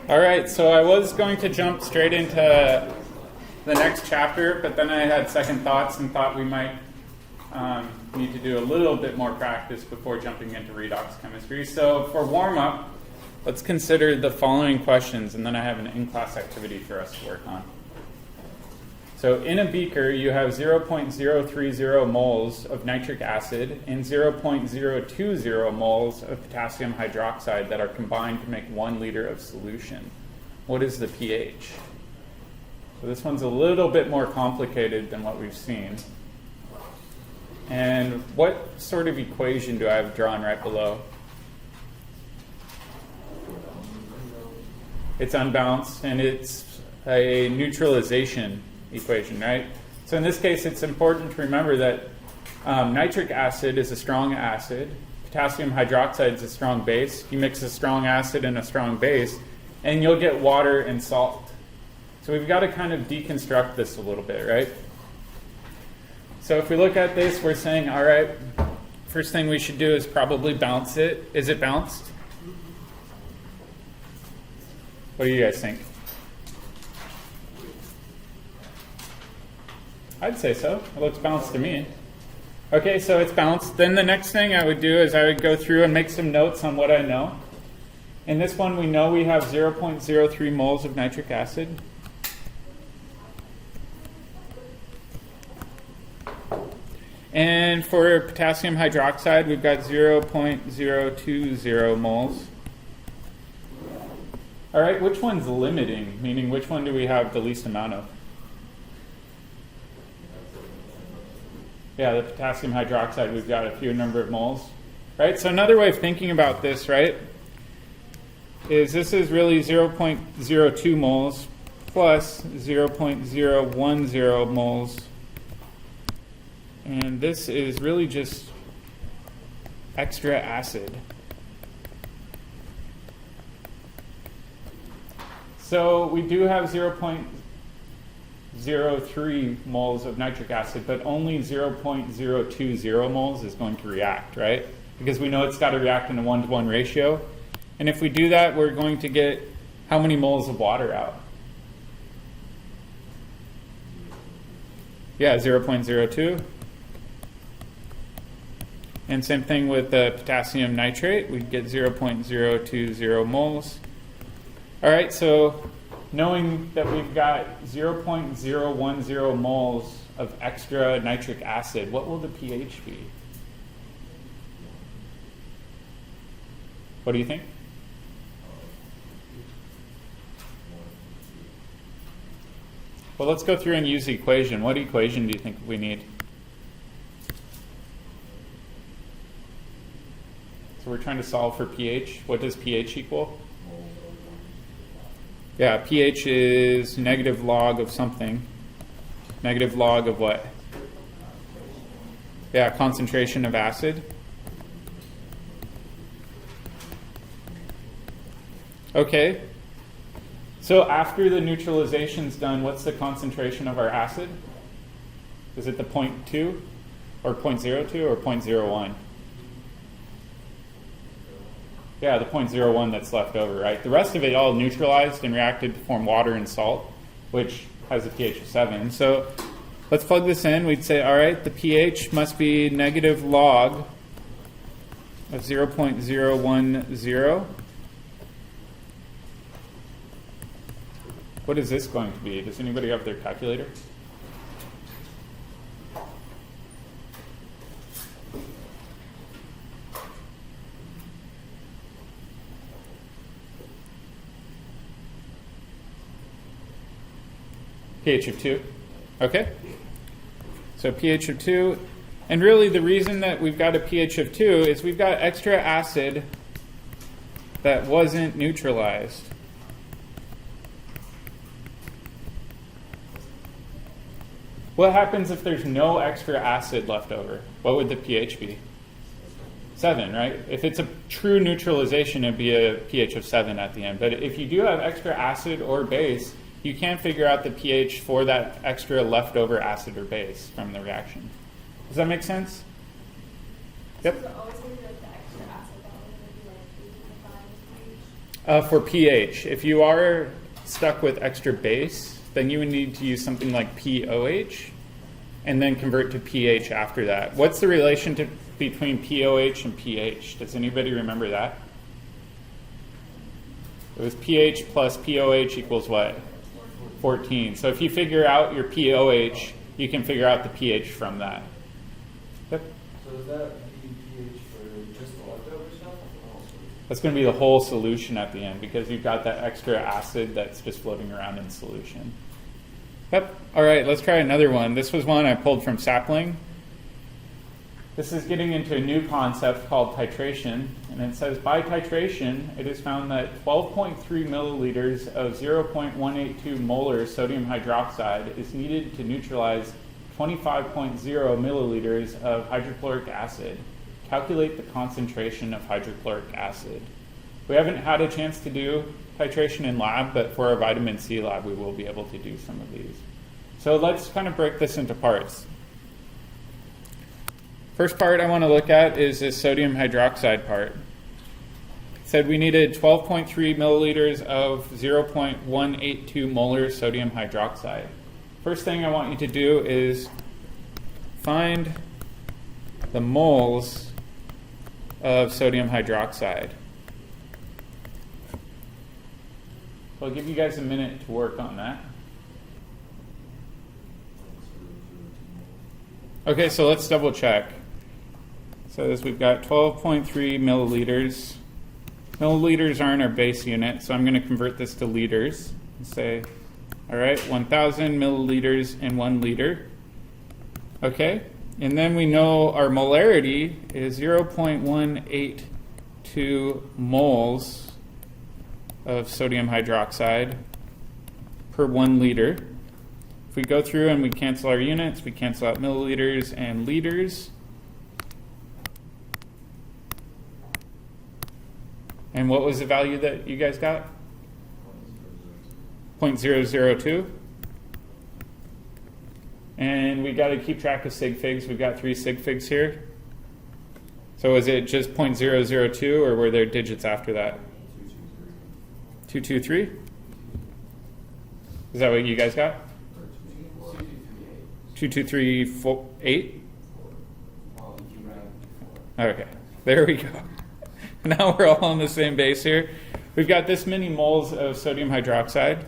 All right, so I was going to jump straight into the next chapter, but then I had second thoughts and thought we might need to do a little bit more practice before jumping into redox chemistry. So for warm-up, let's consider the following questions, and then I have an in-class activity for us to work on. So in a beaker, you have 0.030 moles of nitric acid and 0.020 moles of potassium hydroxide that are combined to make 1 liter of solution. What is the pH? So this one's a little bit more complicated than what we've seen. And what sort of equation do I have drawn right below? It's unbalanced, and it's a neutralization equation, right? So in this case, it's important to remember that nitric acid is a strong acid. Potassium hydroxide is a strong base. You mix a strong acid and a strong base, and you'll get water and salt. So we've got to kind of deconstruct this a little bit, right? So if we look at this, we're saying, all right, first thing we should do is probably bounce it. Is it bounced? What do you guys think? I'd say so. It looks balanced to me. Okay, so it's balanced. Then the next thing I would do is I would go through and make some notes on what I know. In this one, we know we have 0.03 moles of nitric acid. And for potassium hydroxide, we've got 0.020 moles. All right, which one's limiting? Meaning, which one do we have the least amount of? Yeah, the potassium hydroxide, we've got a few number of moles, right? So another way of thinking about this, right, is this is really 0.02 moles plus 0.010 moles. And this is really just extra acid. So we do have 0.03 moles of nitric acid, but only 0.020 moles is going to react, right? Because we know it's got to react in a 1-to-1 ratio. And if we do that, we're going to get how many moles of water out? Yeah, 0.02. And same thing with the potassium nitrate. We get 0.020 moles. All right, so knowing that we've got 0.010 moles of extra nitric acid, what will the pH be? What do you think? Well, let's go through and use the equation. What equation do you think we need? So we're trying to solve for pH. What does pH equal? Yeah, pH is negative log of something. Negative log of what? Yeah, concentration of acid. Okay. So after the neutralization's done, what's the concentration of our acid? Is it the 0.2 or 0.02 or 0.01? Yeah, the 0.01 that's left over, right? The rest of it all neutralized and reacted to form water and salt, which has a pH of 7. So let's plug this in. We'd say, all right, the pH must be negative log of 0.010. What is this going to be? Does anybody have their calculator? pH of 2. Okay? So pH of 2. And really the reason that we've got a pH of 2 is we've got extra acid that wasn't neutralized. What happens if there's no extra acid left over? What would the pH be? 7, right? If it's a true neutralization, it'd be a pH of 7 at the end. But if you do have extra acid or base, you can't figure out the pH for that extra leftover acid or base from the reaction. Does that make sense? Yep. So always going to be like the extra acid that would be like 3.5 pH? For pH, if you are stuck with extra base, then you would need to use something like POH and then convert to pH after that. What's the relationship between POH and pH? Does anybody remember that? It was pH plus POH equals what? 14. So if you figure out your POH, you can figure out the pH from that. Yep. So is that pH for just the leftover stuff? That's going to be the whole solution at the end because you've got that extra acid that's just floating around in solution. Yep. All right, let's try another one. This was one I pulled from Sapling. This is getting into a new concept called titration. And it says, by titration, it is found that 12.3 milliliters of 0.182 molar sodium hydroxide is needed to neutralize 25.0 milliliters of hydrochloric acid. Calculate the concentration of hydrochloric acid. We haven't had a chance to do titration in lab, but for our vitamin C lab, we will be able to do some of these. So let's kind of break this into parts. First part I want to look at is the sodium hydroxide part. It said we needed 12.3 milliliters of 0.182 molar sodium hydroxide. First thing I want you to do is find the moles of sodium hydroxide. So I'll give you guys a minute to work on that. Okay, so let's double check. So as we've got 12.3 milliliters. Milliliters aren't our base unit, so I'm going to convert this to liters and say, all right, 1,000 milliliters in 1 liter. Okay, and then we know our molarity is 0.182 moles of sodium hydroxide per 1 liter. If we go through and we cancel our units, we cancel out milliliters and liters. And what was the value that you guys got? 0.002. And we got to keep track of sig figs. We've got 3 sig figs here. So is it just 0.002 or were there digits after that? 223? Is that what you guys got? 2238? Okay, there we go. Now we're all on the same base here. We've got this many moles of sodium hydroxide.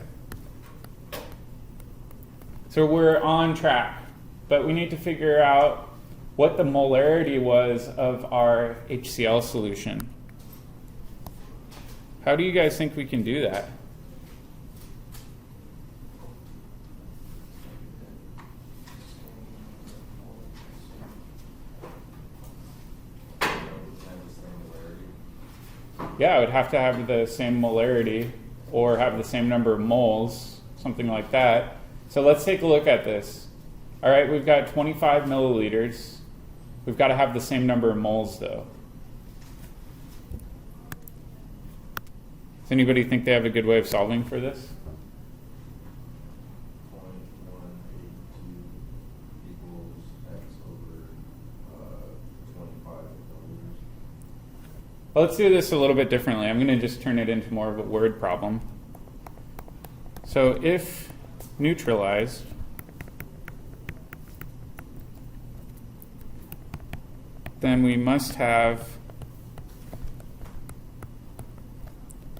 So we're on track, but we need to figure out what the molarity was of our HCl solution. How do you guys think we can do that? Yeah, it would have to have the same molarity or have the same number of moles, something like that. So let's take a look at this. All right, we've got 25 milliliters. We've got to have the same number of moles, though. Does anybody think they have a good way of solving for this? 0.182 equals x over 25 milliliters. Well, let's do this a little bit differently. I'm going to just turn it into more of a word problem. So if neutralized, then we must have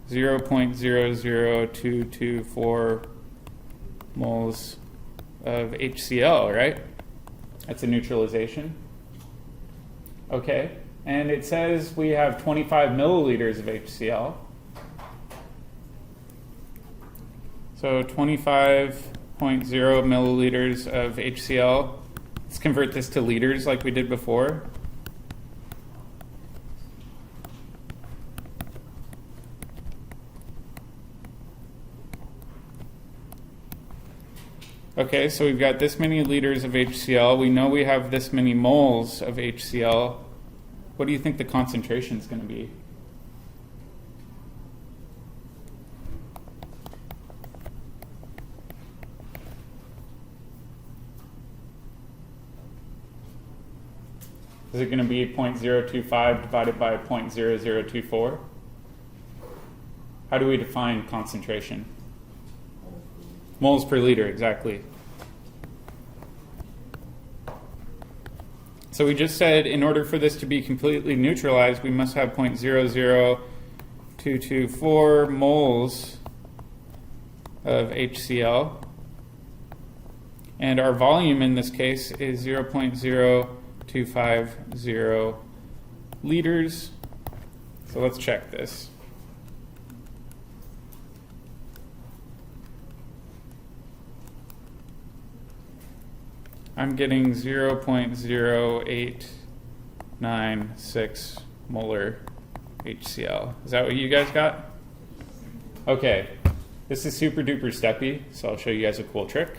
0.00224 moles of HCl, right? That's a neutralization. Okay. And it says we have 25 milliliters of HCl. So 25.0 milliliters of HCl. Let's convert this to liters like we did before. Okay, so we've got this many liters of HCl. We know we have this many moles of HCl. What do you think the concentration is going to be? Is it going to be 0.025 divided by 0.0024? How do we define concentration? Moles per liter, exactly. So we just said in order for this to be completely neutralized, we must have 0.00224 moles of HCl. And our volume in this case is 0.0250 liters. So let's check this. I'm getting 0.0896 molar HCl. Is that what you guys got? Okay. This is super duper steppy, so I'll show you guys a cool trick.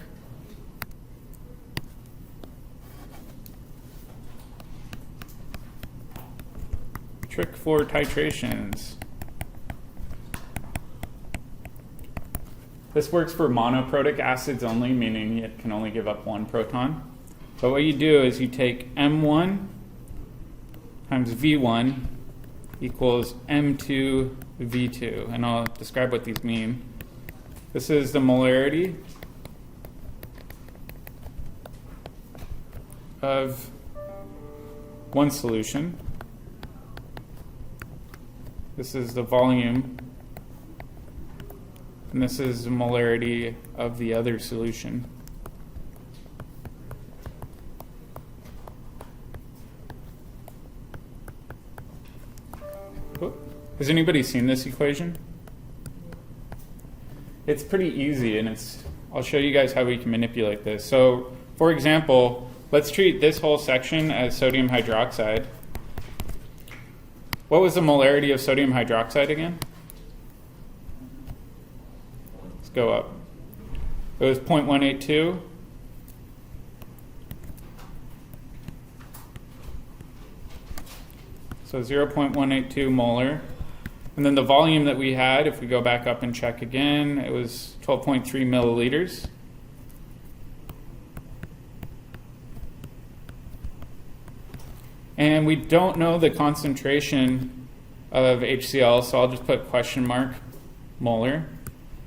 Trick for titrations. This works for monoprotic acids only, meaning it can only give up one proton. But what you do is you take M1 times V1 equals M2 V2. And I'll describe what these mean. This is the molarity of one solution. This is the volume. And this is the molarity of the other solution. Has anybody seen this equation? It's pretty easy, and I'll show you guys how we can manipulate this. So, for example, let's treat this whole section as sodium hydroxide. What was the molarity of sodium hydroxide again? Let's go up. It was 0.182. So 0.182 molar. And then the volume that we had, if we go back up and check again, it was 12.3 milliliters. And we don't know the concentration of HCl, so I'll just put question mark molar.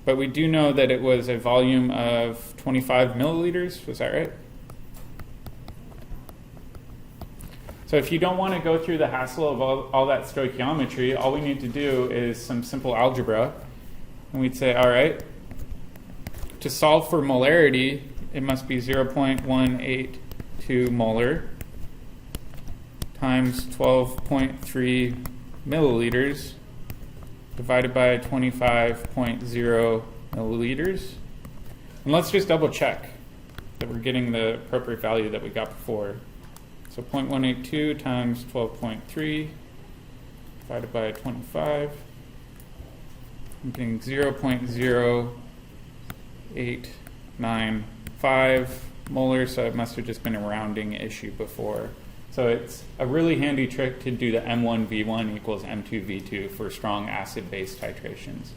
But we do know that it was a volume of 25 milliliters. Was that right? So if you don't want to go through the hassle of all that stoichiometry, all we need to do is some simple algebra. And we'd say, all right, to solve for molarity, it must be 0.182 molar times 12.3 milliliters divided by 25.0 milliliters. And let's just double check that we're getting the appropriate value that we got before. So 0.182 times 12.3 divided by 25. I'm getting 0.0895 molar, so it must have just been a rounding issue before. So it's a really handy trick to do the M1V1 equals M2V2 for strong acid-base titrations.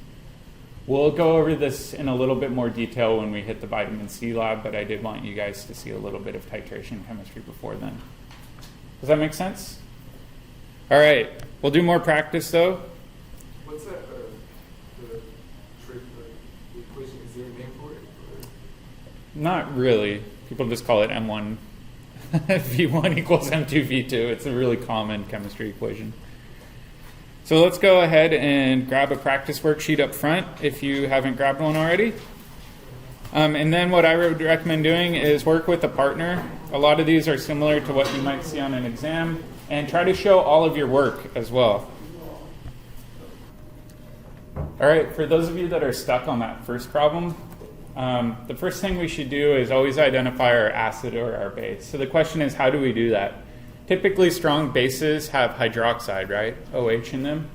We'll go over this in a little bit more detail when we hit the vitamin C lab, but I did want you guys to see a little bit of titration chemistry before then. Does that make sense? All right, we'll do more practice though. What's that, the trick, the equation, is there a name for it? Or? Not really. People just call it M1 V1 equals M2 V2. It's a really common chemistry equation. So let's go ahead and grab a practice worksheet up front if you haven't grabbed one already. And then what I would recommend doing is work with a partner. A lot of these are similar to what you might see on an exam, and try to show all of your work as well. All right, for those of you that are stuck on that first problem, the first thing we should do is always identify our acid or our base. So the question is, how do we do that? Typically, strong bases have hydroxide, right? OH in them.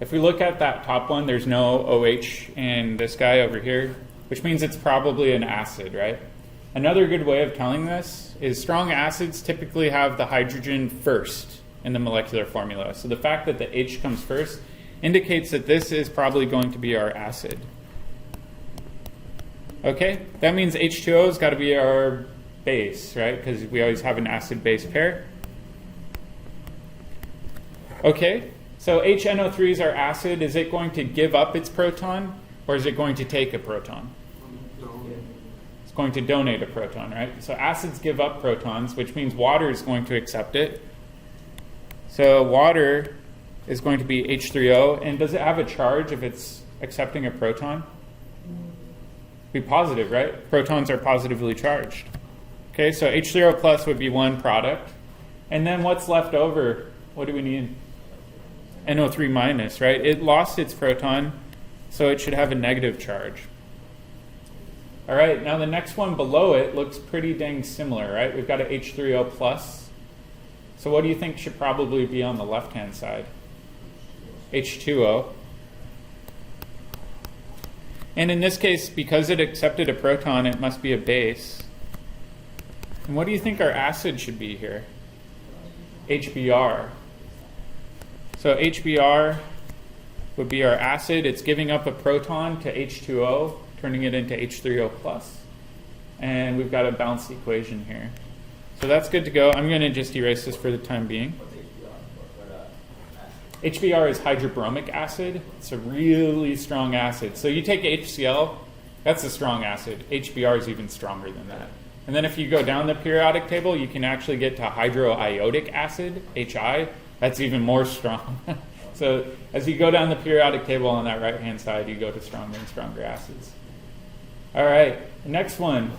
If we look at that top one, there's no OH in this guy over here, which means it's probably an acid, right? Another good way of telling this is strong acids typically have the hydrogen first in the molecular formula. So the fact that the H comes first indicates that this is probably going to be our acid. Okay, that means H2O has got to be our base, right? Because we always have an acid-base pair. Okay, So HNO3 is our acid. Is it going to give up its proton, or is it going to take a proton? It's going to donate a proton, right? So acids give up protons, which means water is going to accept it. So water is going to be H3O. And does it have a charge if it's accepting a proton? Be positive, right? Protons are positively charged. Okay, so H3O plus would be one product. And then what's left over? What do we need? NO3 minus, right? It lost its proton, so it should have a negative charge. All right, now the next one below it looks pretty dang similar, right? We've got a H3O plus. So what do you think should probably be on the left-hand side? H2O. And in this case, because it accepted a proton, it must be a base. And what do you think our acid should be here? HBr. So HBr would be our acid. It's giving up a proton to H2O, turning it into H3O plus. And we've got a balanced equation here. So that's good to go. I'm going to just erase this for the time being. HBr is hydrobromic acid. It's a really strong acid. So you take HCl, that's a strong acid. HBr is even stronger than that. And then if you go down the periodic table, you can actually get to hydroiodic acid, HI. That's even more strong. So as you go down the periodic table on that right-hand side, you go to stronger and stronger acids. All right, the next one.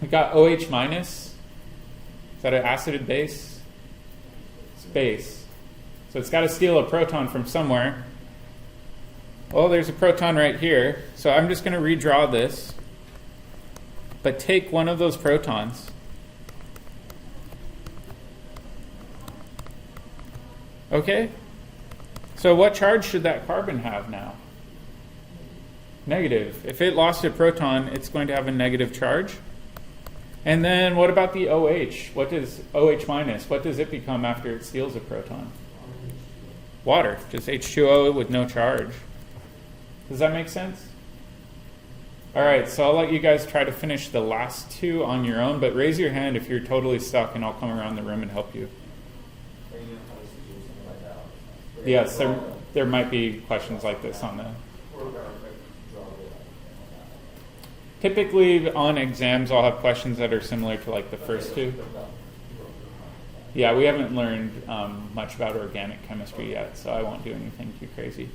We got OH minus. Is that an acid base? It's base. So it's got to steal a proton from somewhere. Well, there's a proton right here. So I'm just going to redraw this. But take one of those protons. Okay? So what charge should that carbon have now? Negative. If it lost a proton, it's going to have a negative charge. And then what about the OH? What does OH minus, what does it become after it steals a proton? Water, just H2O with no charge. Does that make sense? All right, so I'll let you guys try to finish the last two on your own, but raise your hand if you're totally stuck and I'll come around the room and help you. Yes, there might be questions like this on the... Typically on exams I'll have questions that are similar to like the first two. Yeah, we haven't learned much about organic chemistry yet, so I won't do anything too crazy.